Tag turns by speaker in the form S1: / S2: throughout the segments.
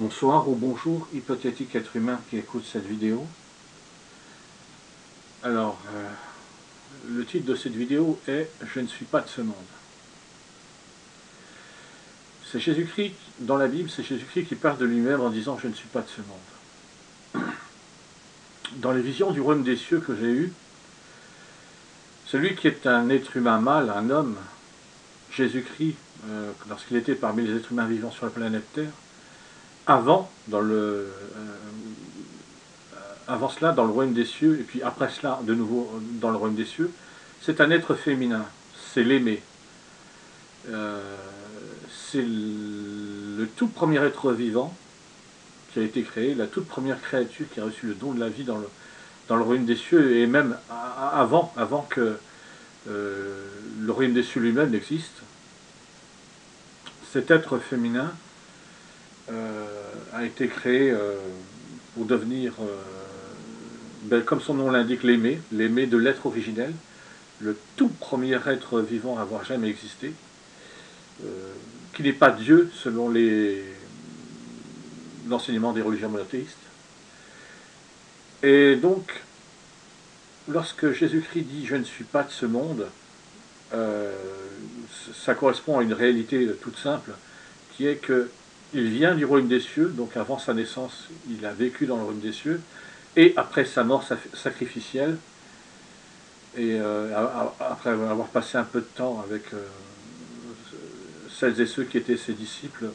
S1: Bonsoir ou bonjour, hypothétique être humain qui écoute cette vidéo. Alors, le titre de cette vidéo est « Je ne suis pas de ce monde ». C'est Jésus-Christ, dans la Bible, c'est Jésus-Christ qui parle de lui-même en disant « Je ne suis pas de ce monde ». Dans les visions du royaume des cieux que j'ai eues, celui qui est un être humain mâle, un homme, Jésus-Christ, lorsqu'il était parmi les êtres humains vivants sur la planète Terre, avant cela dans le royaume des cieux, et puis après cela de nouveau dans le royaume des cieux, c'est un être féminin, c'est l'aimé. C'est le tout premier être vivant qui a été créé, la toute première créature qui a reçu le don de la vie dans le royaume des cieux, et même avant que le royaume des cieux lui-même n'existe. Cet être féminin a été créé pour devenir, comme son nom l'indique, l'aimé de l'être originel, le tout premier être vivant à avoir jamais existé, qui n'est pas Dieu selon l'enseignement des religions monothéistes. Et donc, lorsque Jésus-Christ dit « je ne suis pas de ce monde », ça correspond à une réalité toute simple, qui est qu'il vient du royaume des cieux, donc avant sa naissance, il a vécu dans le royaume des cieux, et après sa mort sacrificielle, et après avoir passé un peu de temps avec celles et ceux qui étaient ses disciples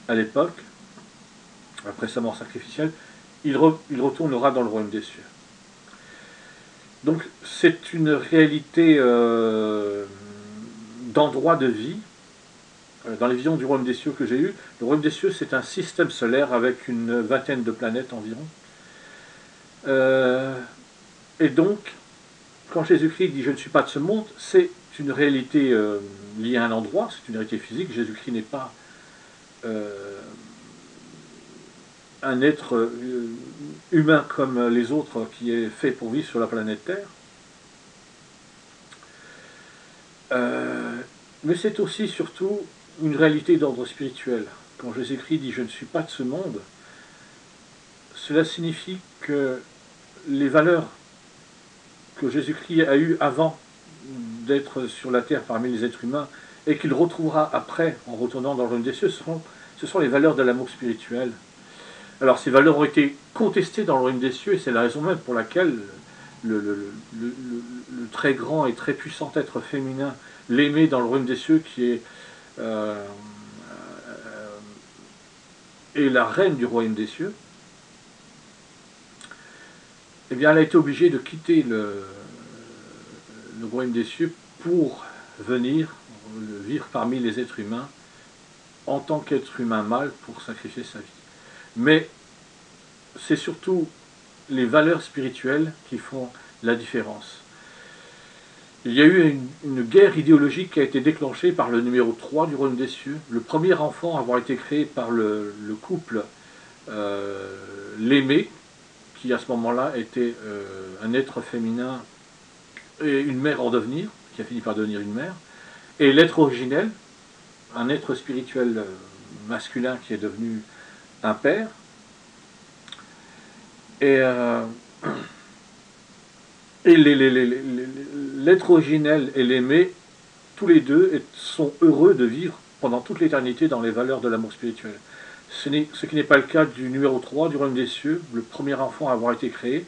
S1: à l'époque, après sa mort sacrificielle, il retournera dans le royaume des cieux. Donc c'est une réalité d'endroit de vie. Dans les visions du royaume des cieux que j'ai eues, le royaume des cieux c'est un système solaire avec une vingtaine de planètes environ. Et donc, quand Jésus-Christ dit « je ne suis pas de ce monde », c'est une réalité liée à un endroit, c'est une réalité physique. Jésus-Christ n'est pas un être humain comme les autres qui est fait pour vivre sur la planète Terre. Mais c'est aussi, surtout, une réalité d'ordre spirituel. Quand Jésus-Christ dit « je ne suis pas de ce monde », cela signifie que les valeurs que Jésus-Christ a eues avant d'être sur la terre parmi les êtres humains et qu'il retrouvera après en retournant dans le royaume des cieux, ce sont les valeurs de l'amour spirituel. Alors ces valeurs ont été contestées dans le royaume des cieux et c'est la raison même pour laquelle le très grand et très puissant être féminin, l'aimé dans le royaume des cieux, qui est la reine du royaume des cieux, eh bien elle a été obligée de quitter le royaume des cieux pour venir vivre parmi les êtres humains en tant qu'être humain mâle pour sacrifier sa vie. Mais c'est surtout les valeurs spirituelles qui font la différence. Il y a eu une guerre idéologique qui a été déclenchée par le numéro 3 du royaume des cieux, le premier enfant à avoir été créé par le couple l'aimé, qui à ce moment-là était un être féminin et une mère en devenir, qui a fini par devenir une mère, et l'être originel, un être spirituel masculin qui est devenu un père. Et l'être originel et l'aimé, tous les deux sont heureux de vivre pendant toute l'éternité dans les valeurs de l'amour spirituel. Ce qui n'est pas le cas du numéro 3 du royaume des cieux, le premier enfant à avoir été créé,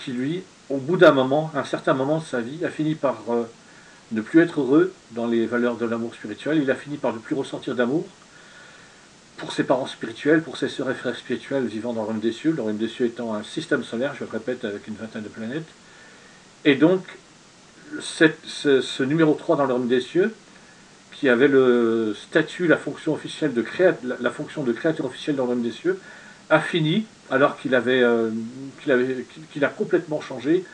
S1: qui lui, au bout d'un moment, un certain moment de sa vie, a fini par ne plus être heureux dans les valeurs de l'amour spirituel. Il a fini par ne plus ressentir d'amour pour ses parents spirituels, pour ses sœurs et frères spirituels vivant dans le royaume des cieux étant un système solaire, je le répète, avec une vingtaine de planètes. Et donc, ce numéro 3 dans le royaume des cieux, qui avait le statut, la fonction officielle de la fonction de créateur officiel dans le royaume des cieux, a fini, alors qu'il a complètement changé,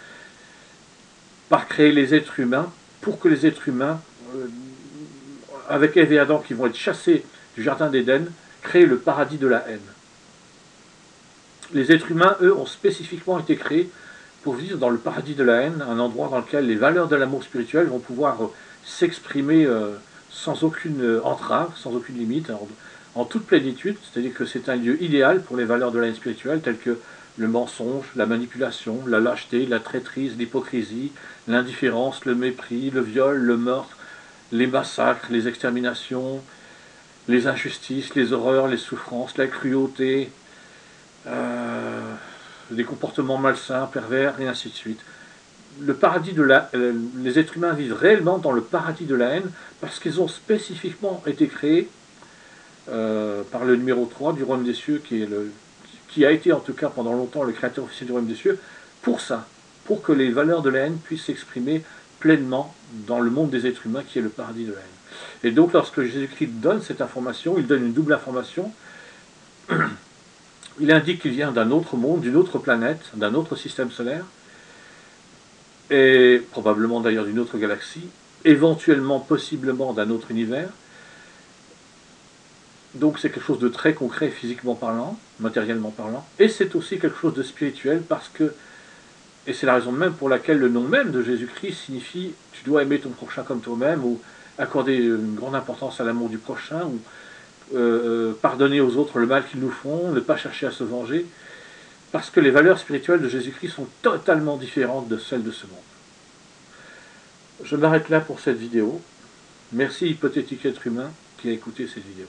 S1: par créer les êtres humains, pour que les êtres humains, avec Ève et Adam qui vont être chassés du jardin d'Éden, créent le paradis de la haine. Les êtres humains, eux, ont spécifiquement été créés pour vivre dans le paradis de la haine, un endroit dans lequel les valeurs de l'amour spirituel vont pouvoir s'exprimer sans aucune entrave, sans aucune limite, en toute plénitude, c'est-à-dire que c'est un lieu idéal pour les valeurs de la haine spirituelle, telles que le mensonge, la manipulation, la lâcheté, la traîtrise, l'hypocrisie, l'indifférence, le mépris, le viol, le meurtre, les massacres, les exterminations, les injustices, les horreurs, les souffrances, la cruauté, des comportements malsains, pervers, et ainsi de suite. Le paradis de les êtres humains vivent réellement dans le paradis de la haine parce qu'ils ont spécifiquement été créés par le numéro 3 du royaume des cieux, qui a été en tout cas pendant longtemps le créateur officiel du royaume des cieux, pour ça, pour que les valeurs de la haine puissent s'exprimer pleinement dans le monde des êtres humains qui est le paradis de la haine. Et donc lorsque Jésus-Christ donne cette information, il donne une double information. Il indique qu'il vient d'un autre monde, d'une autre planète, d'un autre système solaire, et probablement d'ailleurs d'une autre galaxie, éventuellement, possiblement d'un autre univers. Donc c'est quelque chose de très concret physiquement parlant, matériellement parlant, et c'est aussi quelque chose de spirituel parce que, et c'est la raison même pour laquelle le nom même de Jésus-Christ signifie « tu dois aimer ton prochain comme toi-même » ou accorder une grande importance à l'amour du prochain, ou pardonner aux autres le mal qu'ils nous font, ne pas chercher à se venger, parce que les valeurs spirituelles de Jésus-Christ sont totalement différentes de celles de ce monde. Je m'arrête là pour cette vidéo. Merci hypothétique être humain qui a écouté cette vidéo.